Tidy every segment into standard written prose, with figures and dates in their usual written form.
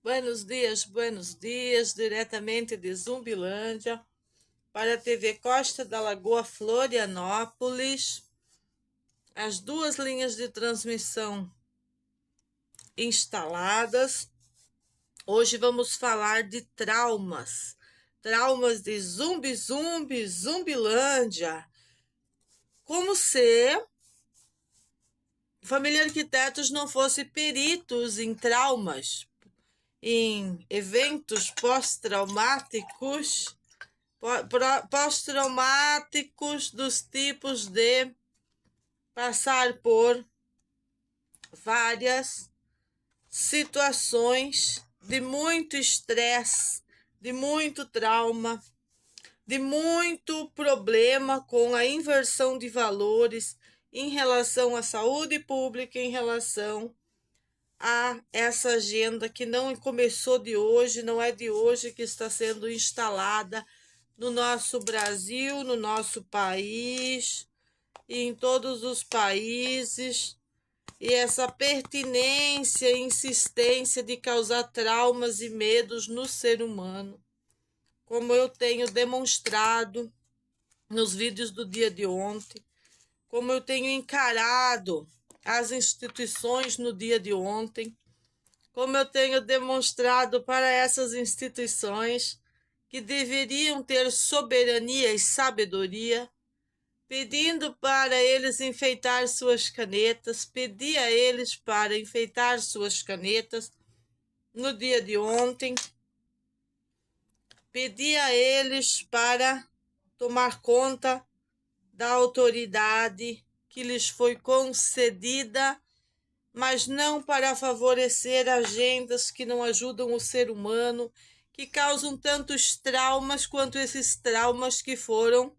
buenos dias, diretamente de Zumbilândia, para a TV Costa da Lagoa Florianópolis. As duas linhas de transmissão instaladas. Hoje vamos falar de traumas. Traumas de Zumbilândia. Como se família Arquitetos não fosse peritos em traumas, em eventos pós-traumáticos dos tipos de passar por várias situações de muito estresse, de muito trauma, de muito problema com a inversão de valores em relação à saúde pública, em relação a essa agenda que não começou de hoje, não é de hoje que está sendo instalada no nosso Brasil, no nosso país e em todos os países. E essa pertinência e insistência de causar traumas e medos no ser humano, como eu tenho demonstrado nos vídeos do dia de ontem, como eu tenho encarado as instituições no dia de ontem, como eu tenho demonstrado para essas instituições que deveriam ter soberania e sabedoria, pedindo para eles enfeitar suas canetas, pedi a eles para enfeitar suas canetas no dia de ontem, pedi a eles para tomar conta da autoridade que lhes foi concedida, mas não para favorecer agendas que não ajudam o ser humano, que causam tantos traumas quanto esses traumas que foram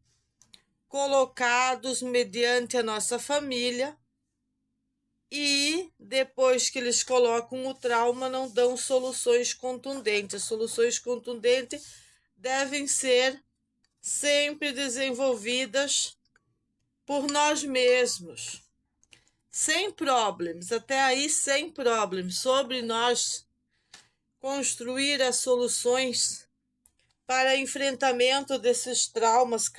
colocados mediante a nossa família, e depois que eles colocam o trauma não dão soluções contundentes. Soluções contundentes devem ser sempre desenvolvidas por nós mesmos, sem problemas, até aí sem problemas, sobre nós construir as soluções para enfrentamento desses traumas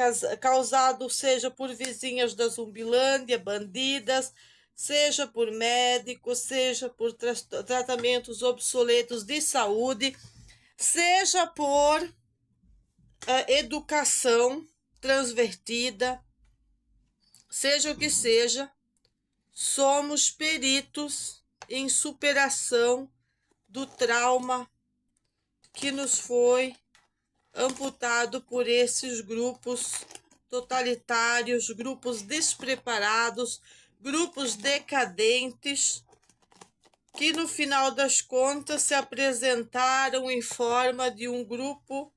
causados seja por vizinhas da Zumbilândia, bandidas, seja por médicos, seja por tratamentos obsoletos de saúde, seja por educação transvertida, seja o que seja, somos peritos em superação do trauma que nos foi amputado por esses grupos totalitários, grupos despreparados, grupos decadentes, que no final das contas se apresentaram em forma de um grupo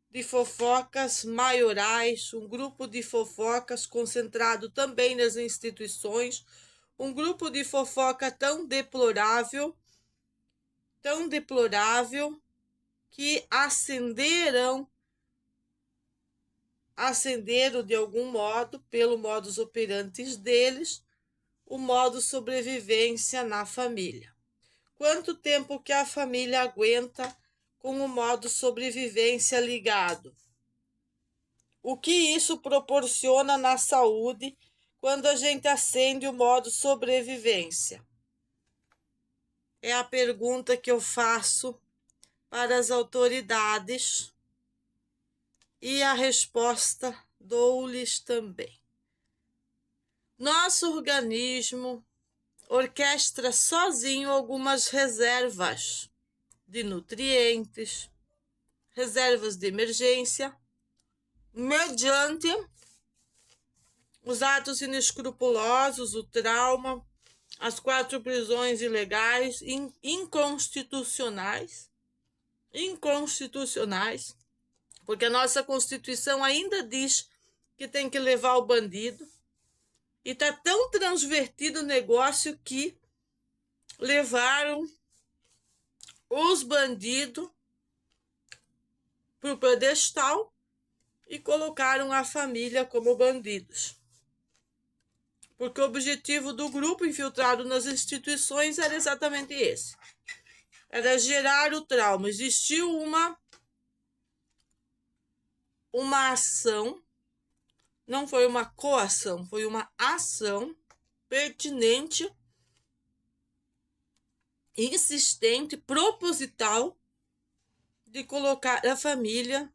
de fofocas maiorais, um grupo de fofocas concentrado também nas instituições, um grupo de fofoca tão deplorável, que ascenderam de algum modo, pelo modus operandi deles, o modo sobrevivência na família. Quanto tempo que a família aguenta com o modo sobrevivência ligado? O que isso proporciona na saúde quando a gente acende o modo sobrevivência? É a pergunta que eu faço para as autoridades, e a resposta dou-lhes também. Nosso organismo orquestra sozinho algumas reservas de nutrientes, reservas de emergência, mediante os atos inescrupulosos, o trauma, as 4 prisões ilegais, inconstitucionais, porque a nossa Constituição ainda diz que tem que levar o bandido, e está tão transvertido o negócio que levaram os bandidos para o pedestal e colocaram a família como bandidos. Porque o objetivo do grupo infiltrado nas instituições era exatamente esse: era gerar o trauma. Existiu uma ação, não foi uma coação, foi uma ação pertinente, insistente, proposital, de colocar a família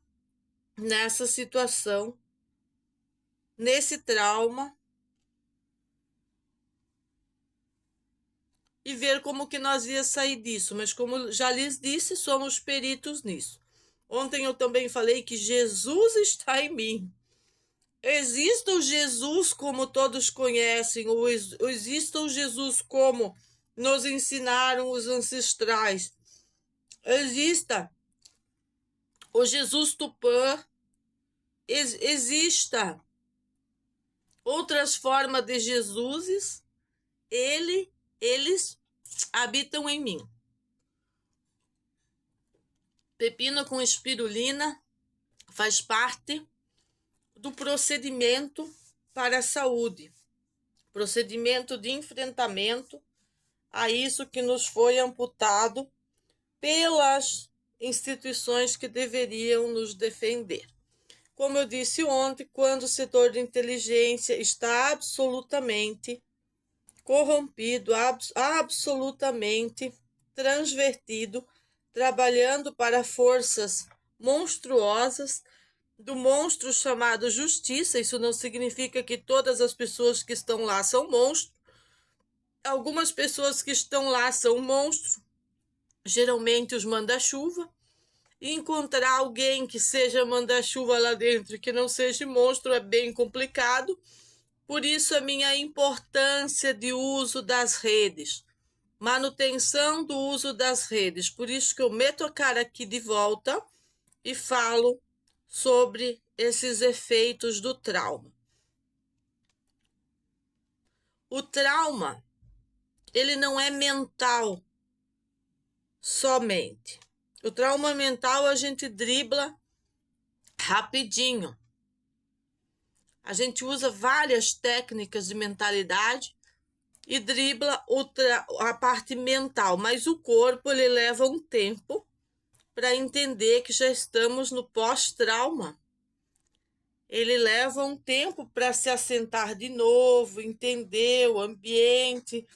nessa situação, nesse trauma, e ver como que nós ia sair disso. Mas como já lhes disse, somos peritos nisso. Ontem eu também falei que Jesus está em mim. Exista o Jesus como todos conhecem, ou exista o Jesus como nos ensinaram os ancestrais. Exista o Jesus Tupã, exista outras formas de Jesuses, eles habitam em mim. Pepino com espirulina faz parte do procedimento para a saúde, procedimento de enfrentamento a isso que nos foi amputado pelas instituições que deveriam nos defender. Como eu disse ontem, quando o setor de inteligência está absolutamente corrompido, absolutamente transvertido, trabalhando para forças monstruosas, do monstro chamado justiça. Isso não significa que todas as pessoas que estão lá são monstros. Algumas pessoas que estão lá são monstros, geralmente os manda-chuva. Encontrar alguém que seja manda-chuva lá dentro, que não seja monstro, é bem complicado. Por isso a minha importância de uso das redes, manutenção do uso das redes. Por isso que eu meto a cara aqui de volta e falo sobre esses efeitos do trauma. O trauma, ele não é mental somente. O trauma mental a gente dribla rapidinho. A gente usa várias técnicas de mentalidade e dribla a parte mental, mas o corpo ele leva um tempo para entender que já estamos no pós-trauma. Ele leva um tempo para se assentar de novo, entender o ambiente,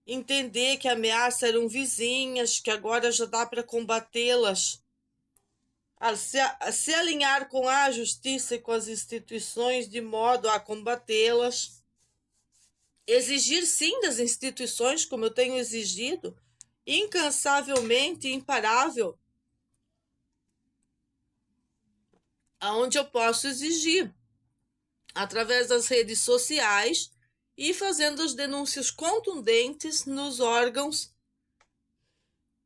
entender que a ameaça eram vizinhas, que agora já dá para combatê-las, se alinhar com a justiça e com as instituições de modo a combatê-las. Exigir sim das instituições, como eu tenho exigido, incansavelmente, imparável, aonde eu posso exigir, através das redes sociais e fazendo as denúncias contundentes nos órgãos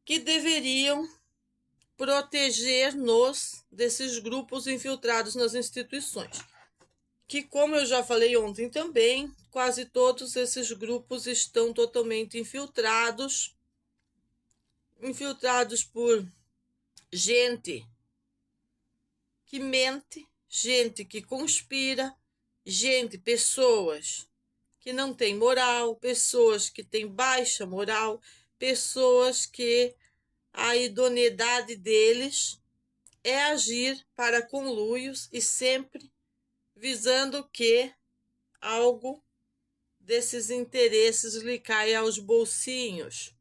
que deveriam proteger-nos desses grupos infiltrados nas instituições. Que, como eu já falei ontem também, quase todos esses grupos estão totalmente infiltrados por gente que mente, gente que conspira, pessoas que não têm moral, pessoas que têm baixa moral, pessoas que a idoneidade deles é agir para conluios e sempre visando que algo desses interesses lhe caia aos bolsinhos.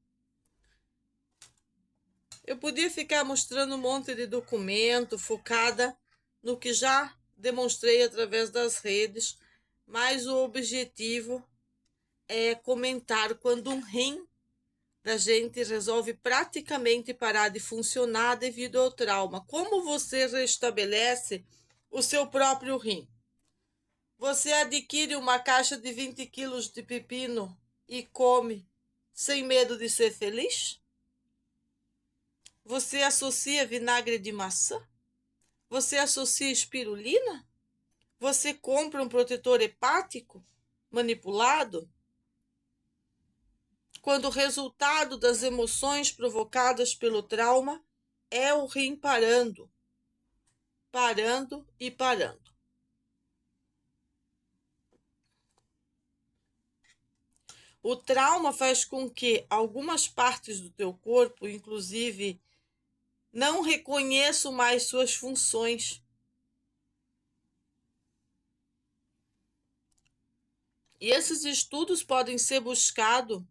Eu podia ficar mostrando um monte de documento focada no que já demonstrei através das redes, mas o objetivo é comentar quando um rim da gente resolve praticamente parar de funcionar devido ao trauma. Como você restabelece o seu próprio rim? Você adquire uma caixa de 20 quilos de pepino e come sem medo de ser feliz? Você associa vinagre de maçã? Você associa espirulina? Você compra um protetor hepático manipulado? Quando o resultado das emoções provocadas pelo trauma é o rim parando e parando. O trauma faz com que algumas partes do teu corpo, inclusive, não reconheçam mais suas funções. E esses estudos podem ser buscados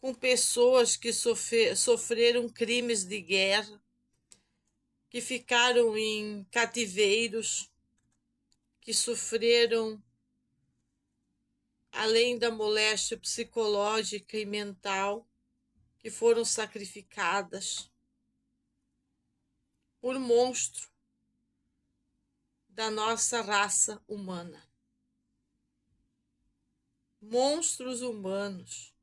com pessoas que sofreram crimes de guerra, que ficaram em cativeiros, que sofreram, além da moléstia psicológica e mental, que foram sacrificadas por monstro da nossa raça humana. Monstros humanos.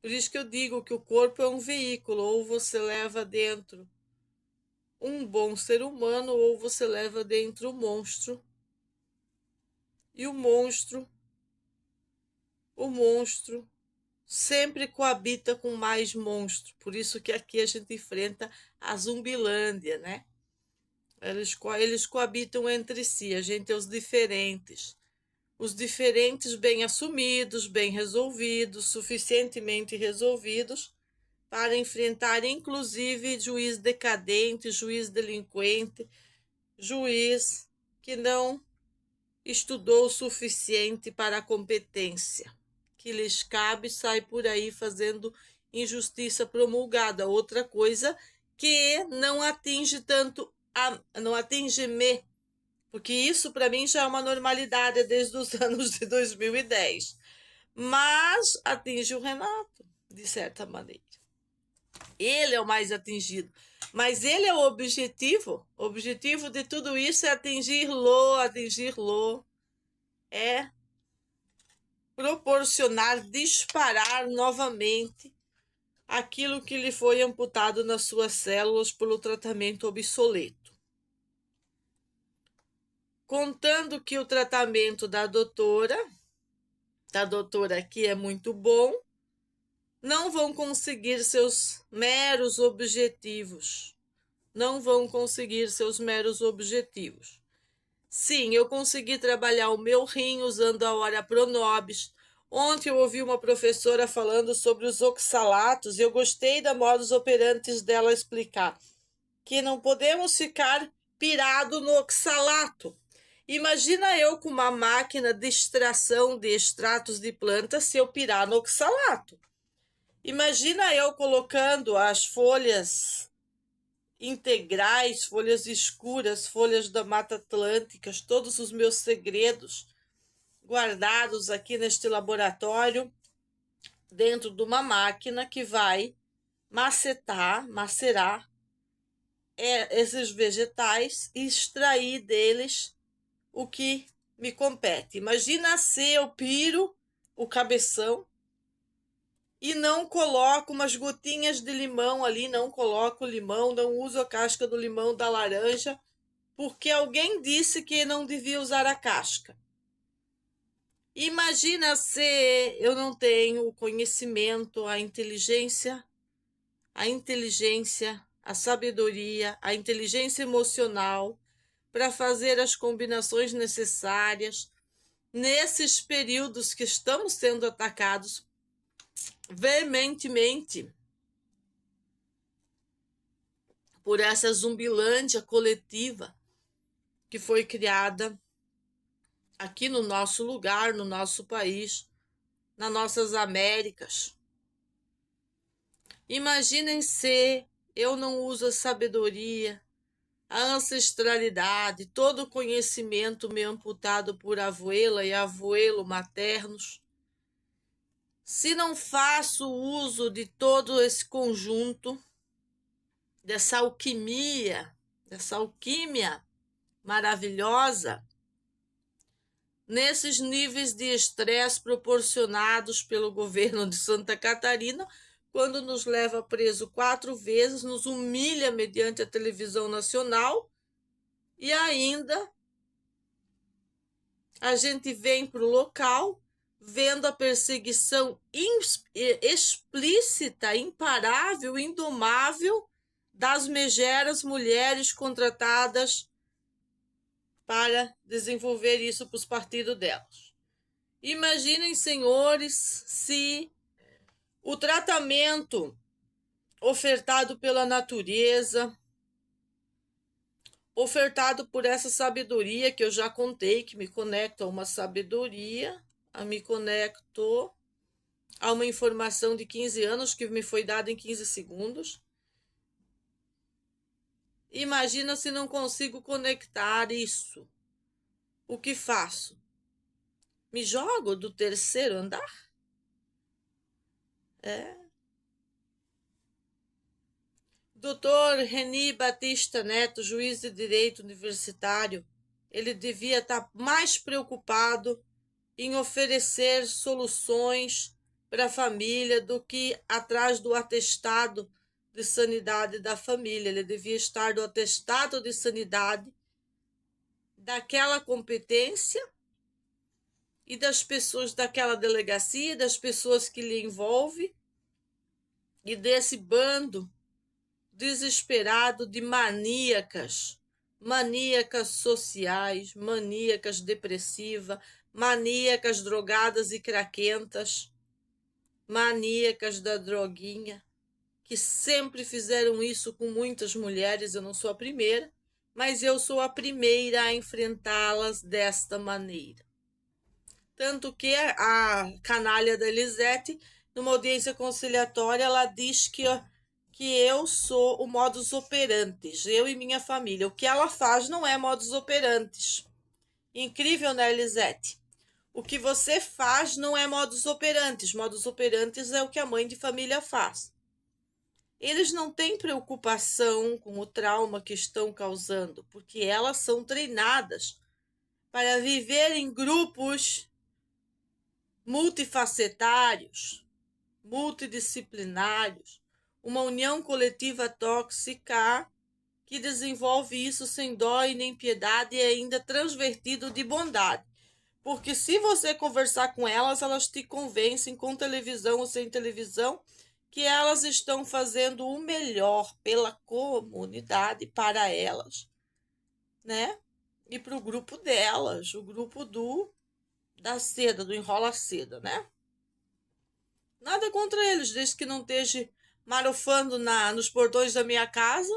Por isso que eu digo que o corpo é um veículo, ou você leva dentro um bom ser humano, ou você leva dentro um monstro. E o monstro sempre coabita com mais monstro. Por isso que aqui a gente enfrenta a Zumbilândia, né? Eles coabitam entre si, a gente é os diferentes. Os diferentes bem assumidos, bem resolvidos, suficientemente resolvidos para enfrentar inclusive juiz decadente, juiz delinquente, juiz que não estudou o suficiente para a competência que lhes cabe, sai por aí fazendo injustiça promulgada. Outra coisa que não atinge tanto, não atinge-me, porque isso para mim já é uma normalidade desde os anos de 2010. Mas atinge o Renato, de certa maneira. Ele é o mais atingido. Mas ele é o objetivo. O objetivo de tudo isso é atingir-lo. É proporcionar, disparar novamente aquilo que lhe foi amputado nas suas células pelo tratamento obsoleto. Contando que o tratamento da doutora aqui é muito bom, não vão conseguir seus meros objetivos. Não vão conseguir seus meros objetivos. Sim, eu consegui trabalhar o meu rim usando a hora Pronobis. Ontem eu ouvi uma professora falando sobre os oxalatos e eu gostei da modus operandi dela explicar que não podemos ficar pirado no oxalato. Imagina eu com uma máquina de extração de extratos de plantas se eu pirar no oxalato. Imagina eu colocando as folhas integrais, folhas escuras, folhas da Mata Atlântica, todos os meus segredos guardados aqui neste laboratório, dentro de uma máquina que vai macerar esses vegetais e extrair deles o que me compete. Imagina se eu piro o cabeção e não coloco umas gotinhas de limão ali, não coloco limão, não uso a casca do limão, da laranja, porque alguém disse que não devia usar a casca. Imagina se eu não tenho o conhecimento, a inteligência, a sabedoria, a inteligência emocional para fazer as combinações necessárias nesses períodos que estamos sendo atacados veementemente por essa zumbilândia coletiva que foi criada aqui no nosso lugar, no nosso país, nas nossas Américas. Imaginem se eu não uso a sabedoria, a ancestralidade, todo o conhecimento me amputado por abuela e abuelo maternos. Se não faço uso de todo esse conjunto, dessa alquimia maravilhosa, nesses níveis de estresse proporcionados pelo governo de Santa Catarina, quando nos leva preso 4 vezes, nos humilha mediante a televisão nacional e ainda a gente vem para o local vendo a perseguição explícita, imparável, indomável das megeras mulheres contratadas para desenvolver isso para os partidos delas. Imaginem, senhores, se o tratamento ofertado pela natureza, ofertado por essa sabedoria que eu já contei, que me conecta a uma sabedoria, me conecto a uma informação de 15 anos que me foi dada em 15 segundos. Imagina se não consigo conectar isso. O que faço? Me jogo do terceiro andar? Dr. Reni Batista Neto, juiz de direito universitário, ele devia estar mais preocupado em oferecer soluções para a família do que atrás do atestado de sanidade da família. Ele devia estar do atestado de sanidade daquela competência e das pessoas daquela delegacia, das pessoas que lhe envolvem e desse bando desesperado de maníacas sociais, maníacas depressivas, maníacas drogadas e craquentas, maníacas da droguinha, que sempre fizeram isso com muitas mulheres. Eu não sou a primeira, mas eu sou a primeira a enfrentá-las desta maneira. Tanto que a canalha da Elisete, numa audiência conciliatória, ela diz que eu sou o modus operandi, eu e minha família. O que ela faz não é modus operandi. Incrível, né, Elisete? O que você faz não é modus operandi. Modus operandi é o que a mãe de família faz. Eles não têm preocupação com o trauma que estão causando, porque elas são treinadas para viver em grupos multifacetários, multidisciplinários, uma união coletiva tóxica que desenvolve isso sem dó e nem piedade e ainda transvertido de bondade. Porque se você conversar com elas, elas te convencem, com televisão ou sem televisão, que elas estão fazendo o melhor pela comunidade, para elas, né? E para o grupo delas, o grupo da seda, do enrola seda, né? Nada contra eles, desde que não esteja marofando nos portões da minha casa.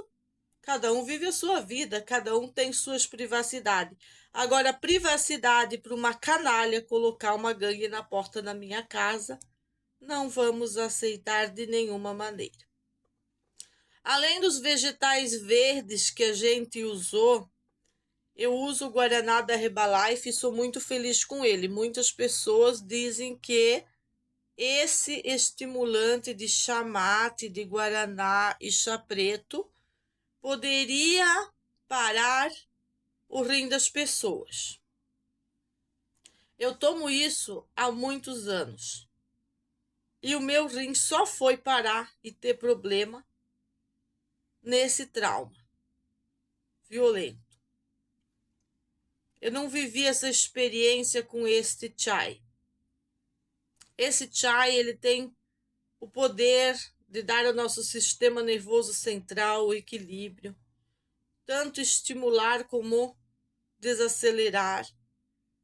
Cada um vive a sua vida, cada um tem suas privacidades. Agora, privacidade para uma canalha colocar uma gangue na porta da minha casa, não vamos aceitar de nenhuma maneira. Além dos vegetais verdes que a gente usou, eu uso o Guaraná da Herbalife e sou muito feliz com ele. Muitas pessoas dizem que esse estimulante de chá mate, de Guaraná e chá preto poderia parar o rim das pessoas. Eu tomo isso há muitos anos. E o meu rim só foi parar e ter problema nesse trauma violento. Eu não vivi essa experiência com este chai. Esse chai, ele tem o poder de dar ao nosso sistema nervoso central o equilíbrio, tanto estimular como desacelerar,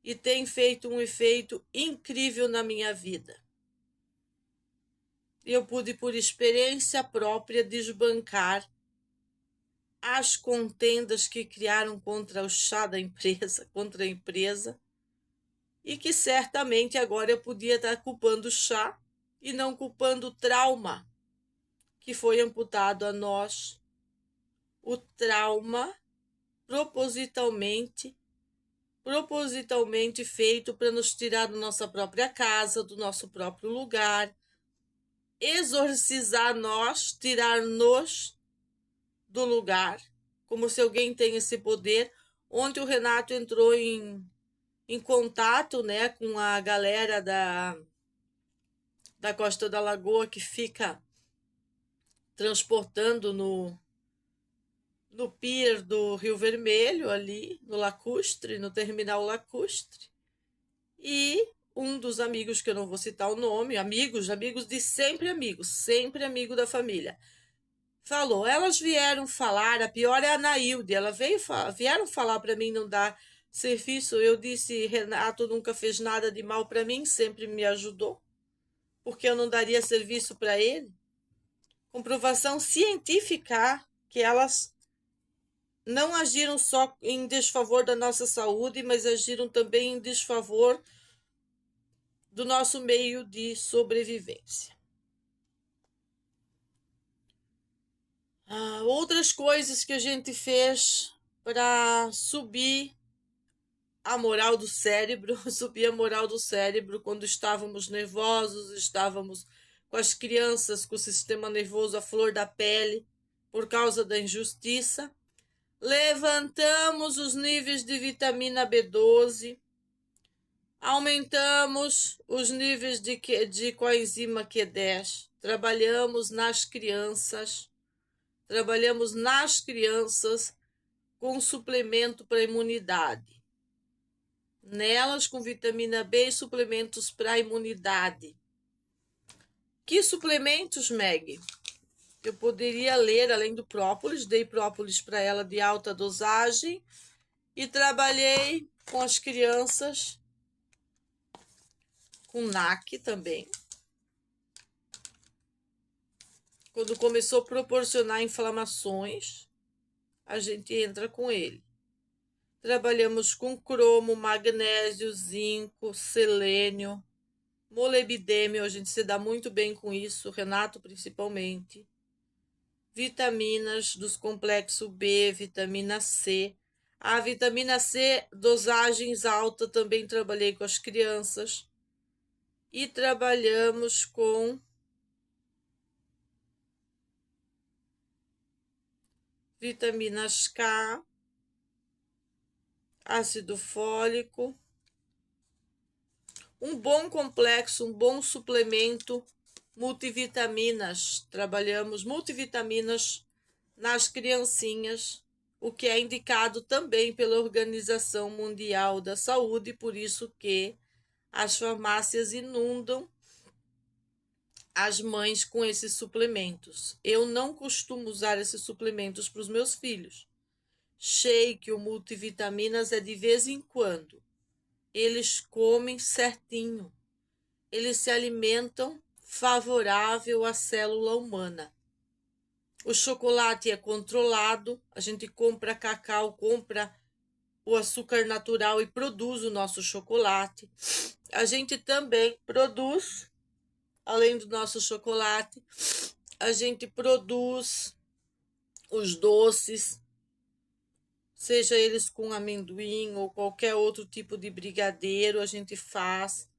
e tem feito um efeito incrível na minha vida. Eu pude, por experiência própria, desbancar as contendas que criaram contra o chá da empresa, contra a empresa, e que certamente agora eu podia estar culpando o chá e não culpando o trauma que foi amputado a nós, o trauma propositalmente feito para nos tirar da nossa própria casa, do nosso próprio lugar, exorcizar nós, tirar-nos do lugar, como se alguém tem esse poder. Ontem o Renato entrou em contato, né, com a galera da Costa da Lagoa, que fica transportando no pier do Rio Vermelho, ali no Lacustre, no terminal Lacustre. E um dos amigos, que eu não vou citar o nome, amigos de sempre amigo da família, falou: elas vieram falar, a pior é a Nailde, vieram falar para mim não dar serviço. Eu disse, Renato nunca fez nada de mal para mim, sempre me ajudou, porque eu não daria serviço para ele. Comprovação científica que elas não agiram só em desfavor da nossa saúde, mas agiram também em desfavor do nosso meio de sobrevivência. Outras coisas que a gente fez para subir a moral do cérebro, subir a moral do cérebro quando estávamos nervosos, estávamos com as crianças com o sistema nervoso à flor da pele por causa da injustiça. Levantamos os níveis de vitamina B12, aumentamos os níveis de coenzima Q10, trabalhamos nas crianças com suplemento para imunidade. Nelas com vitamina B e suplementos para imunidade. Que suplementos, Meg? Eu poderia ler, além do própolis, dei própolis para ela de alta dosagem e trabalhei com as crianças com NAC também. Quando começou a proporcionar inflamações, a gente entra com ele. Trabalhamos com cromo, magnésio, zinco, selênio, molibdênio, a gente se dá muito bem com isso, Renato principalmente. Vitaminas dos complexos B, vitamina C. A vitamina C, dosagens altas, também trabalhei com as crianças. E trabalhamos com vitaminas K, ácido fólico, um bom complexo, um bom suplemento, multivitaminas. Trabalhamos multivitaminas nas criancinhas, o que é indicado também pela Organização Mundial da Saúde, por isso que as farmácias inundam as mães com esses suplementos. Eu não costumo usar esses suplementos para os meus filhos. Shake ou multivitaminas é de vez em quando. Eles comem certinho. Eles se alimentam favorável à célula humana. O chocolate é controlado. A gente compra cacau, compra o açúcar natural e produz o nosso chocolate. A gente também produz, além do nosso chocolate, a gente produz os doces, seja eles com amendoim ou qualquer outro tipo de brigadeiro, a gente faz.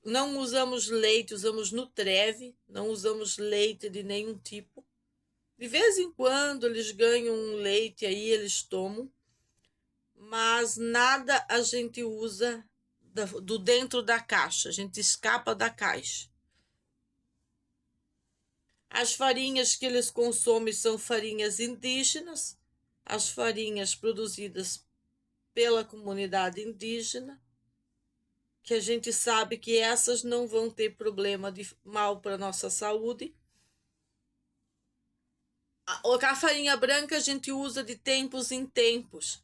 Não usamos leite, usamos Nutreve, não usamos leite de nenhum tipo. De vez em quando eles ganham um leite aí, eles tomam, mas nada a gente usa do dentro da caixa, a gente escapa da caixa. As farinhas que eles consomem são farinhas indígenas, as farinhas produzidas pela comunidade indígena, que a gente sabe que essas não vão ter problema de mal para a nossa saúde. A farinha branca a gente usa de tempos em tempos.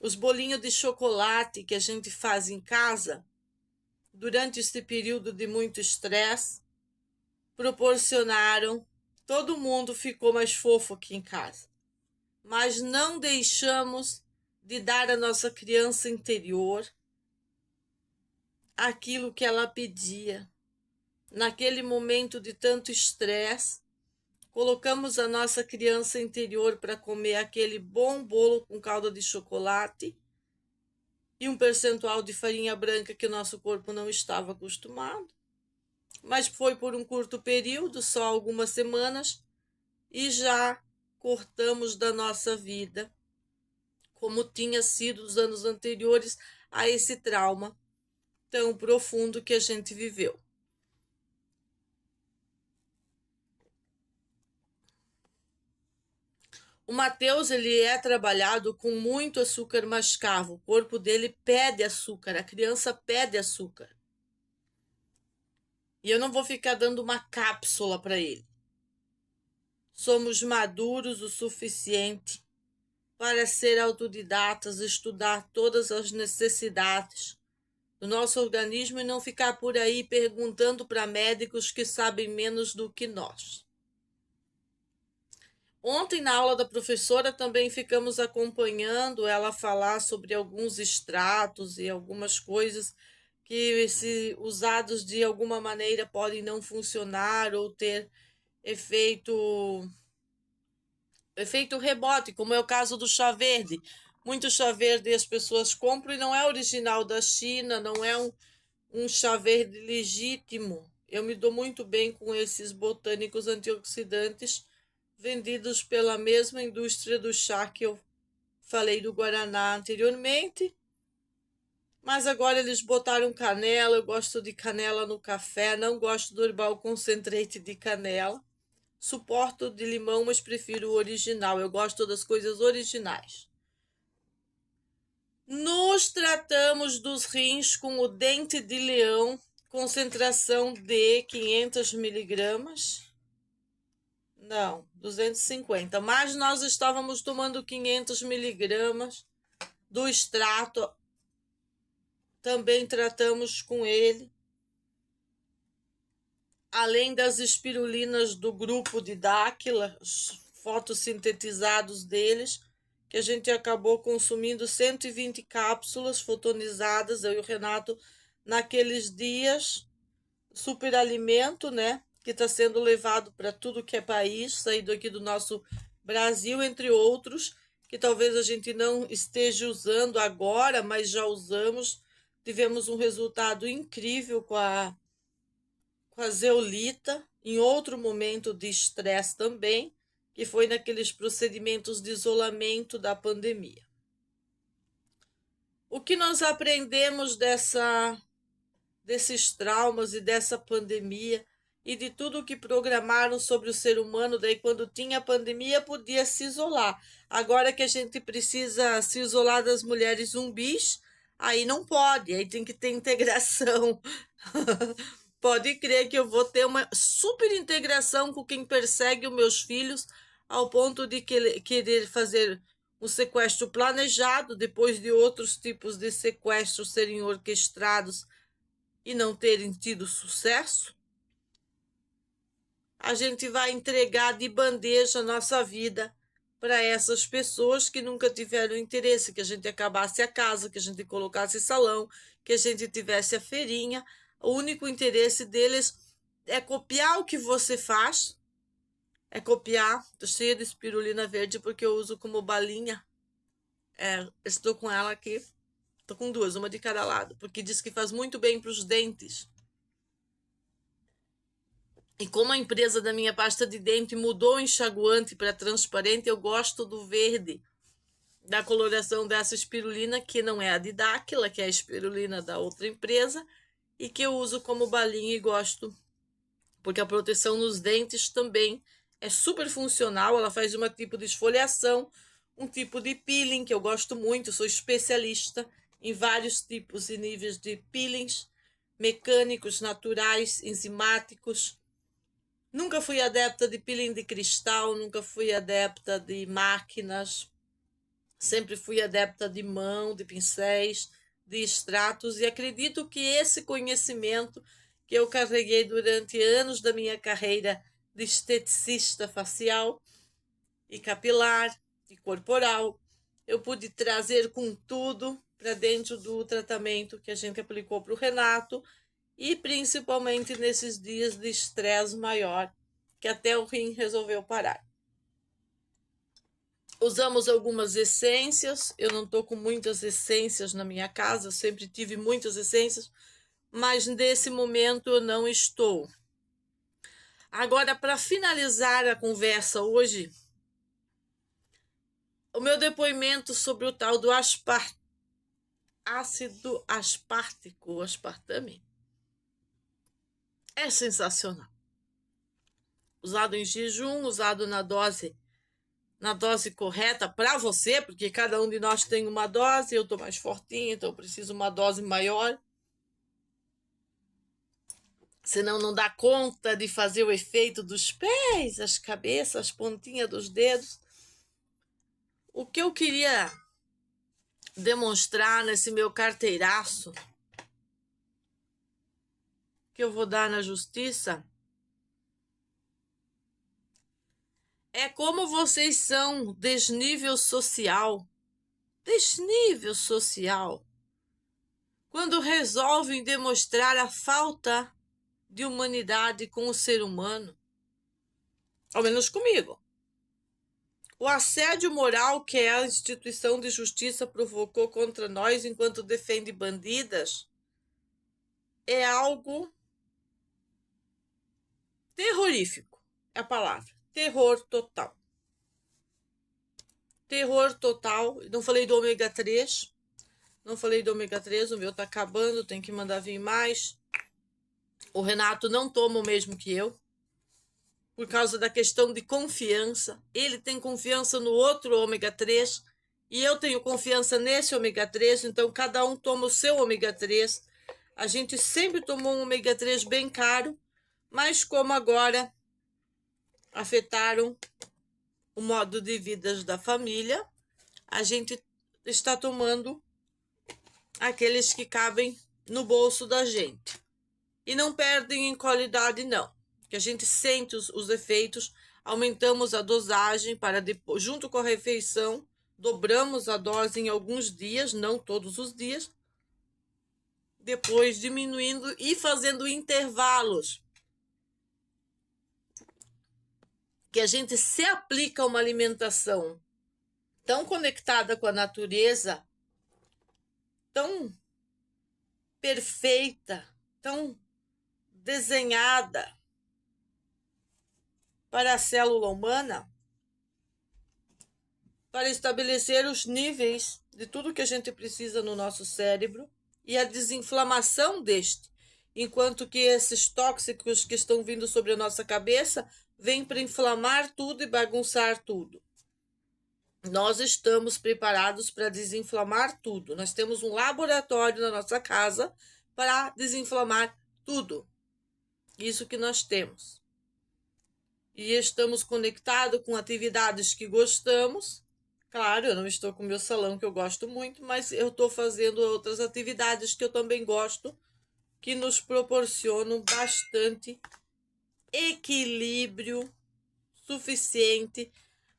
Os bolinhos de chocolate que a gente faz em casa, durante este período de muito estresse, proporcionaram, todo mundo ficou mais fofo aqui em casa. Mas não deixamos de dar à nossa criança interior aquilo que ela pedia. Naquele momento de tanto estresse, colocamos a nossa criança interior para comer aquele bom bolo com calda de chocolate e um percentual de farinha branca que o nosso corpo não estava acostumado. Mas foi por um curto período, só algumas semanas, e já cortamos da nossa vida, como tinha sido nos anos anteriores a esse trauma tão profundo que a gente viveu. O Mateus, ele é trabalhado com muito açúcar mascavo. O corpo dele pede açúcar, a criança pede açúcar. E eu não vou ficar dando uma cápsula para ele. Somos maduros o suficiente para ser autodidatas, estudar todas as necessidades do nosso organismo e não ficar por aí perguntando para médicos que sabem menos do que nós. Ontem, na aula da professora, também ficamos acompanhando ela falar sobre alguns extratos e algumas coisas que, se usados de alguma maneira, podem não funcionar ou ter efeito rebote, como é o caso do chá verde. Muito chá verde as pessoas compram e não é original da China, não é um chá verde legítimo. Eu me dou muito bem com esses botânicos antioxidantes vendidos pela mesma indústria do chá que eu falei do Guaraná anteriormente. Mas agora eles botaram canela, eu gosto de canela no café, não gosto do Herbal Concentrate de canela. Suporto de limão, mas prefiro o original. Eu gosto das coisas originais. Nos tratamos dos rins com o dente de leão, concentração de 500 miligramas. Não, 250. Mas nós estávamos tomando 500 miligramas do extrato. Também tratamos com ele. Além das espirulinas do grupo de Dáquila, fotossintetizados deles, que a gente acabou consumindo 120 cápsulas fotonizadas, eu e o Renato, naqueles dias. Superalimento, né? Que está sendo levado para tudo que é país, saído aqui do nosso Brasil, entre outros, que talvez a gente não esteja usando agora, mas já usamos. Tivemos um resultado incrível com a zeolita, em outro momento de estresse também, que foi naqueles procedimentos de isolamento da pandemia. O que nós aprendemos desses traumas e dessa pandemia e de tudo que programaram sobre o ser humano, daí quando tinha pandemia podia se isolar. Agora que a gente precisa se isolar das mulheres zumbis, aí não pode, aí tem que ter integração. Pode crer que eu vou ter uma super integração com quem persegue os meus filhos ao ponto de querer fazer um sequestro planejado depois de outros tipos de sequestros serem orquestrados e não terem tido sucesso. A gente vai entregar de bandeja a nossa vida para essas pessoas que nunca tiveram interesse, que a gente acabasse a casa, que a gente colocasse salão, que a gente tivesse a feirinha. O único interesse deles é copiar o que você faz, é copiar. Tô cheia de espirulina verde porque eu uso como balinha. Estou com ela aqui, tô com duas, uma de cada lado, porque diz que faz muito bem para os dentes. E como a empresa da minha pasta de dente mudou o enxaguante para transparente, eu gosto do verde, da coloração dessa espirulina, que não é a de Dáquila, que é a espirulina da outra empresa, e que eu uso como balinha e gosto, porque a proteção nos dentes também é super funcional. Ela faz um tipo de esfoliação, um tipo de peeling, que eu gosto muito, sou especialista em vários tipos e níveis de peelings, mecânicos, naturais, enzimáticos. Nunca fui adepta de peeling de cristal, nunca fui adepta de máquinas, sempre fui adepta de mão, de pincéis, de extratos, e acredito que esse conhecimento que eu carreguei durante anos da minha carreira de esteticista facial e capilar e corporal, eu pude trazer com tudo para dentro do tratamento que a gente aplicou para o Renato, e principalmente nesses dias de estresse maior, que até o rim resolveu parar. Usamos algumas essências, eu não estou com muitas essências na minha casa, eu sempre tive muitas essências, mas nesse momento eu não estou. Agora, para finalizar a conversa hoje, o meu depoimento sobre o tal do ácido aspartico, aspartame, é sensacional. Usado em jejum, usado na dose correta para você, porque cada um de nós tem uma dose, eu estou mais fortinha, então eu preciso uma dose maior. Senão não dá conta de fazer o efeito dos pés, as cabeças, as pontinhas dos dedos. O que eu queria demonstrar nesse meu carteiraço que eu vou dar na justiça é como vocês são desnível social. Desnível social. Quando resolvem demonstrar a falta de humanidade com o ser humano. Ao menos comigo. O assédio moral que a instituição de justiça provocou contra nós enquanto defende bandidas é algo terrorífico. É a palavra. Terror total. Terror total. Não falei do ômega 3. Não falei do ômega 3. O meu tá acabando. Tem que mandar vir mais. O Renato não toma o mesmo que eu. Por causa da questão de confiança. Ele tem confiança no outro ômega 3 e eu tenho confiança nesse ômega 3, então cada um toma o seu ômega 3. A gente sempre tomou um ômega 3 bem caro, mas como agora afetaram o modo de vida da família, a gente está tomando aqueles que cabem no bolso da gente. E não perdem em qualidade, não. Que a gente sente os efeitos, aumentamos a dosagem para depois, junto com a refeição, dobramos a dose em alguns dias, não todos os dias, depois diminuindo e fazendo intervalos. Que a gente se aplica a uma alimentação tão conectada com a natureza, tão perfeita, tão desenhada para a célula humana, para estabelecer os níveis de tudo que a gente precisa no nosso cérebro e a desinflamação deste, enquanto que esses tóxicos que estão vindo sobre a nossa cabeça vêm para inflamar tudo e bagunçar tudo. Nós estamos preparados para desinflamar tudo. Nós temos um laboratório na nossa casa para desinflamar tudo. Isso que nós temos. E estamos conectados com atividades que gostamos. Claro, eu não estou com o meu salão, que eu gosto muito, mas eu estou fazendo outras atividades que eu também gosto, que nos proporcionam bastante equilíbrio suficiente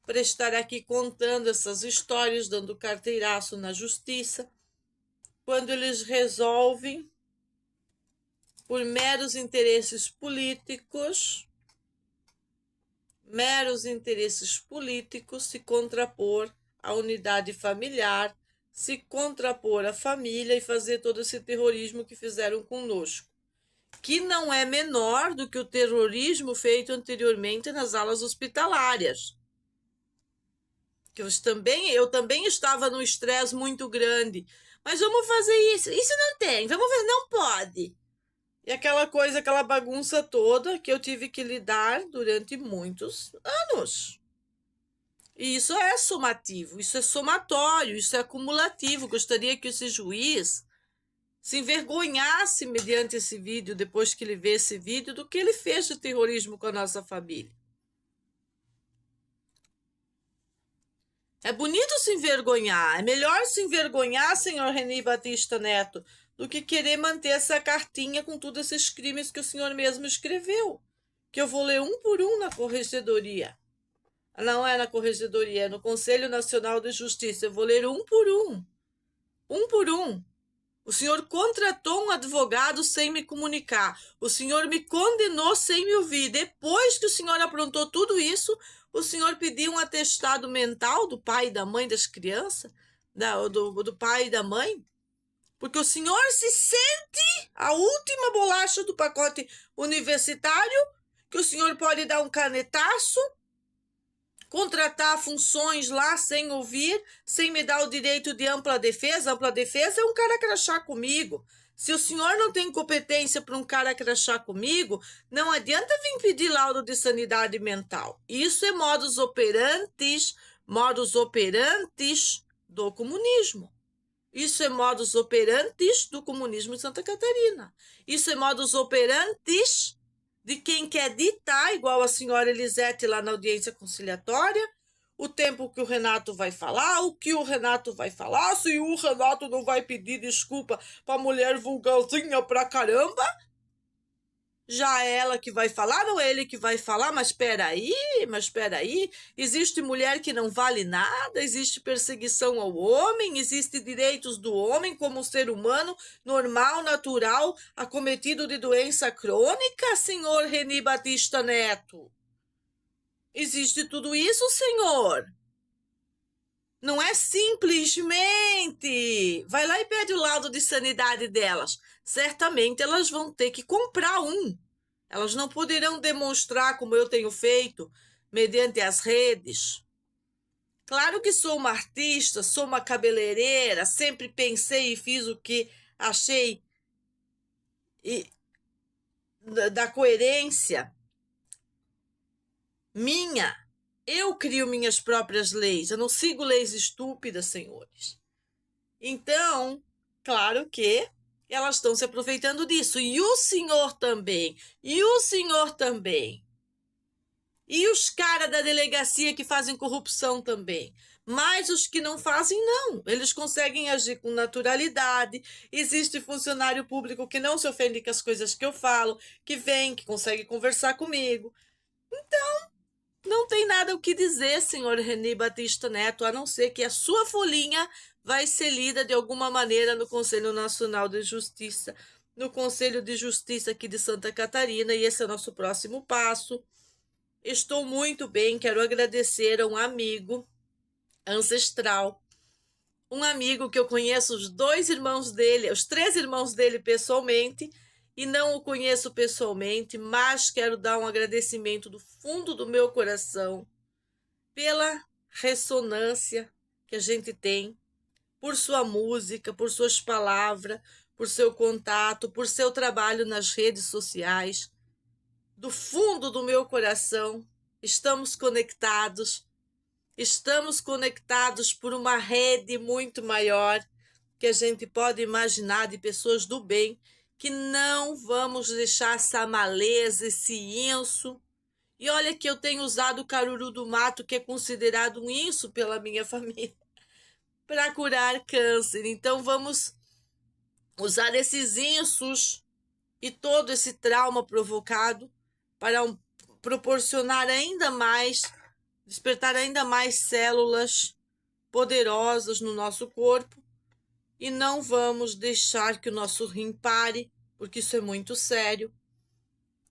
para estar aqui contando essas histórias, dando carteiraço na justiça, quando eles resolvem, por meros interesses políticos, se contrapor à unidade familiar, se contrapor à família e fazer todo esse terrorismo que fizeram conosco, que não é menor do que o terrorismo feito anteriormente nas alas hospitalárias. Que eu também estava num estresse muito grande, mas vamos fazer isso não tem, vamos fazer, não pode. E aquela coisa, aquela bagunça toda que eu tive que lidar durante muitos anos. E isso é somativo, isso é somatório, isso é acumulativo. Gostaria que esse juiz se envergonhasse mediante esse vídeo, depois que ele vê esse vídeo, do que ele fez de terrorismo com a nossa família. É bonito se envergonhar, é melhor se envergonhar, senhor Reni Batista Neto, do que querer manter essa cartinha com todos esses crimes que o senhor mesmo escreveu, que eu vou ler um por um na corregedoria. Não é na corregedoria, é no Conselho Nacional de Justiça. Eu vou ler um por um. Um por um. O senhor contratou um advogado sem me comunicar. O senhor me condenou sem me ouvir. Depois que o senhor aprontou tudo isso, o senhor pediu um atestado mental do pai e da mãe das crianças, do pai e da mãe, porque o senhor se sente a última bolacha do pacote universitário, que o senhor pode dar um canetaço, contratar funções lá sem ouvir, sem me dar o direito de ampla defesa. Ampla defesa é um cara crachá comigo. Se o senhor não tem competência para um cara crachá comigo, não adianta vir pedir laudo de sanidade mental. Isso é modus operantes do comunismo. Isso é modus operantes do comunismo em Santa Catarina. Isso é modus operantes de quem quer ditar, igual a senhora Elisete lá na audiência conciliatória, o tempo que o Renato vai falar, o que o Renato vai falar, se o Renato não vai pedir desculpa pra mulher vulgarzinha pra caramba, já é ela que vai falar, não é ele que vai falar, mas espera aí, existe mulher que não vale nada, existe perseguição ao homem, existe direitos do homem como ser humano normal, natural, acometido de doença crônica, senhor Reni Batista Neto. Existe tudo isso, senhor. Não é simplesmente vai lá e pede o laudo de sanidade delas. Certamente elas vão ter que comprar um. Elas não poderão demonstrar como eu tenho feito mediante as redes. Claro que sou uma artista, sou uma cabeleireira, sempre pensei e fiz o que achei da coerência minha. Eu crio minhas próprias leis, eu não sigo leis estúpidas, senhores. Então, claro que elas estão se aproveitando disso. E o senhor também. E o senhor também. E os caras da delegacia que fazem corrupção também. Mas os que não fazem, não. Eles conseguem agir com naturalidade. Existe funcionário público que não se ofende com as coisas que eu falo, que vem, que consegue conversar comigo. Não tem nada o que dizer, senhor Reni Batista Neto, a não ser que a sua folhinha vai ser lida de alguma maneira no Conselho Nacional de Justiça, no Conselho de Justiça aqui de Santa Catarina, e esse é o nosso próximo passo. Estou muito bem, quero agradecer a um amigo ancestral, um amigo que eu conheço os dois irmãos dele, os três irmãos dele pessoalmente, e não o conheço pessoalmente, mas quero dar um agradecimento do fundo do meu coração pela ressonância que a gente tem, por sua música, por suas palavras, por seu contato, por seu trabalho nas redes sociais. Do fundo do meu coração, estamos conectados por uma rede muito maior que a gente pode imaginar de pessoas do bem, que não vamos deixar essa maleza, esse inso. E olha que eu tenho usado o caruru do mato, que é considerado um inso pela minha família, para curar câncer. Então vamos usar esses insos e todo esse trauma provocado para proporcionar ainda mais, despertar ainda mais células poderosas no nosso corpo. E não vamos deixar que o nosso rim pare, porque isso é muito sério.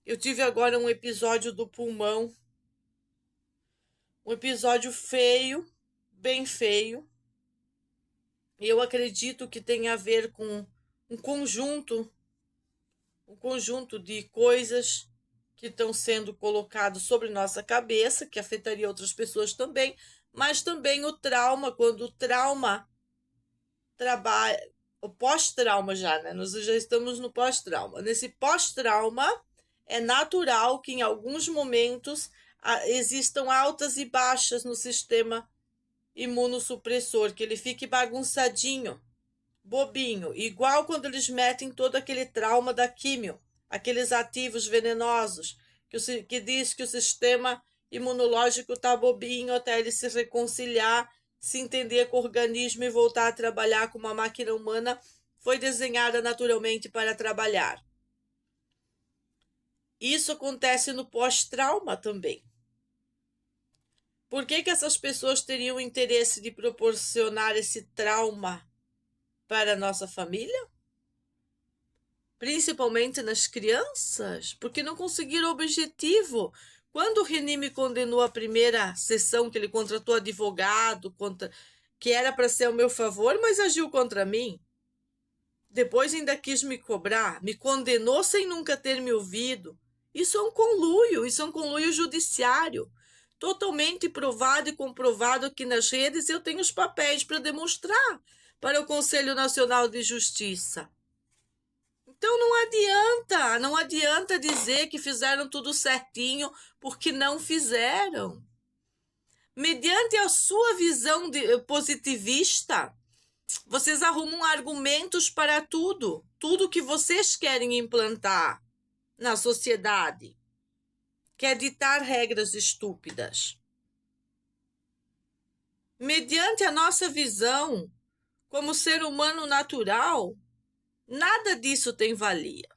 Eu tive agora um episódio do pulmão, um episódio feio, bem feio. E eu acredito que tem a ver com um conjunto de coisas que estão sendo colocadas sobre nossa cabeça, que afetaria outras pessoas também, mas também o trauma, quando o trauma trabalha, o pós-trauma já, né? Nós já estamos no pós-trauma. Nesse pós-trauma, é natural que em alguns momentos existam altas e baixas no sistema imunossupressor, que ele fique bagunçadinho, bobinho, igual quando eles metem todo aquele trauma da químio, aqueles ativos venenosos, que diz que o sistema imunológico está bobinho até ele se reconciliar, se entender com o organismo e voltar a trabalhar como a máquina humana foi desenhada naturalmente para trabalhar. Isso acontece no pós-trauma também. Por que essas pessoas teriam interesse de proporcionar esse trauma para a nossa família? Principalmente nas crianças, porque não conseguiram o objetivo. Quando o Reni me condenou a primeira sessão, que ele contratou advogado, que era para ser ao meu favor, mas agiu contra mim. Depois ainda quis me cobrar, me condenou sem nunca ter me ouvido. Isso é um conluio judiciário. Totalmente provado e comprovado aqui nas redes, eu tenho os papéis para demonstrar para o Conselho Nacional de Justiça. Então não adianta dizer que fizeram tudo certinho, porque não fizeram. Mediante a sua visão positivista, vocês arrumam argumentos para tudo que vocês querem implantar na sociedade. Quer ditar regras estúpidas. mediante a nossa visão como ser humano natural, nada disso tem valia.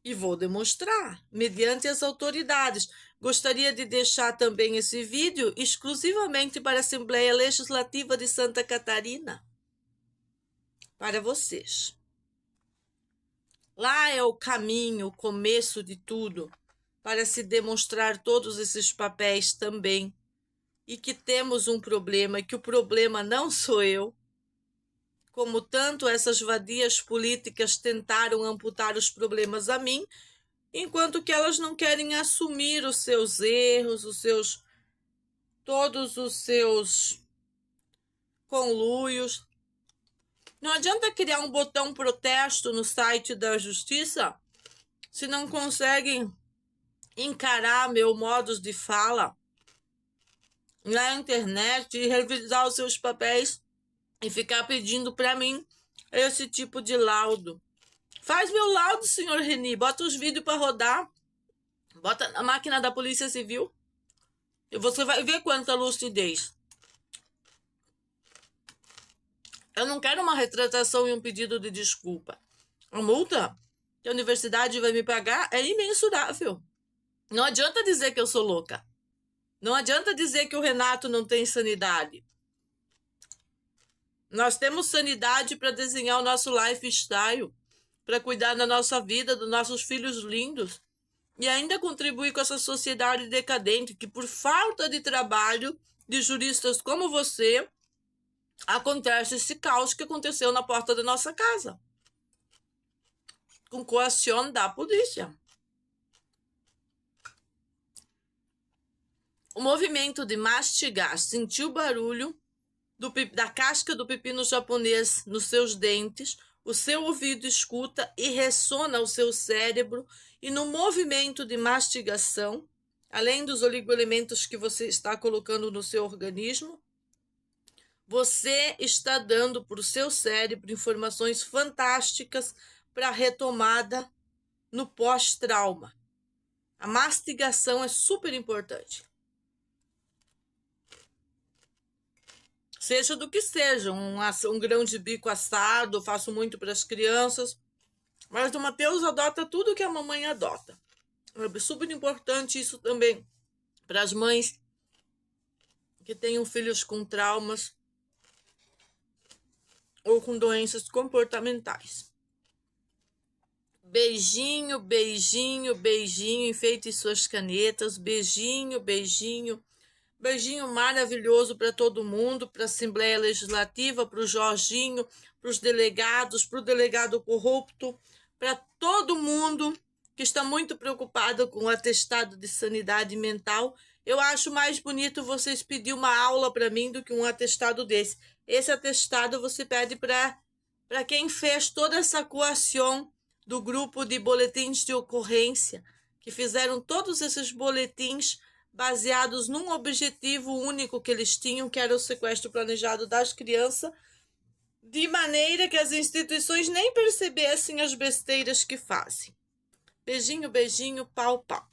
E vou demonstrar, mediante as autoridades. Gostaria de deixar também esse vídeo exclusivamente para a Assembleia Legislativa de Santa Catarina. Para vocês. Lá é o caminho, o começo de tudo, para se demonstrar todos esses papéis também. E que temos um problema, e que o problema não sou eu, como tanto essas vadias políticas tentaram amputar os problemas a mim, enquanto que elas não querem assumir os seus erros, todos os seus conluios. Não adianta criar um botão protesto no site da Justiça se não conseguem encarar meu modo de fala na internet e revisar os seus papéis e ficar pedindo para mim esse tipo de laudo. Faz meu laudo, senhor Reni, bota os vídeos para rodar, bota na máquina da Polícia Civil e você vai ver quanta lucidez. Eu não quero uma retratação e um pedido de desculpa. A multa que a universidade vai me pagar é imensurável. Não adianta dizer que eu sou louca. Não adianta dizer que o Renato não tem sanidade. Nós temos sanidade para desenhar o nosso lifestyle, para cuidar da nossa vida, dos nossos filhos lindos e ainda contribuir com essa sociedade decadente que, por falta de trabalho de juristas como você, acontece esse caos que aconteceu na porta da nossa casa, com coação da polícia. O movimento de mastigar, sentir o barulho da casca do pepino japonês nos seus dentes, o seu ouvido escuta e ressona o seu cérebro, e no movimento de mastigação, além dos oligoelementos que você está colocando no seu organismo, você está dando para o seu cérebro informações fantásticas para a retomada no pós-trauma. A mastigação é super importante. Seja do que seja, um grão de bico assado, eu faço muito para as crianças, mas o Matheus adota tudo que a mamãe adota. É super importante isso também para as mães que tenham filhos com traumas ou com doenças comportamentais. Beijinho, beijinho, beijinho, enfeite suas canetas, beijinho, beijinho. Beijinho maravilhoso para todo mundo, para a Assembleia Legislativa, para o Jorginho, para os delegados, para o delegado corrupto, para todo mundo que está muito preocupado com o atestado de sanidade mental. Eu acho mais bonito vocês pedir uma aula para mim do que um atestado desse. Esse atestado você pede para quem fez toda essa coação do grupo de boletins de ocorrência, que fizeram todos esses boletins baseados num objetivo único que eles tinham, que era o sequestro planejado das crianças, de maneira que as instituições nem percebessem as besteiras que fazem. Beijinho, beijinho, pau, pau.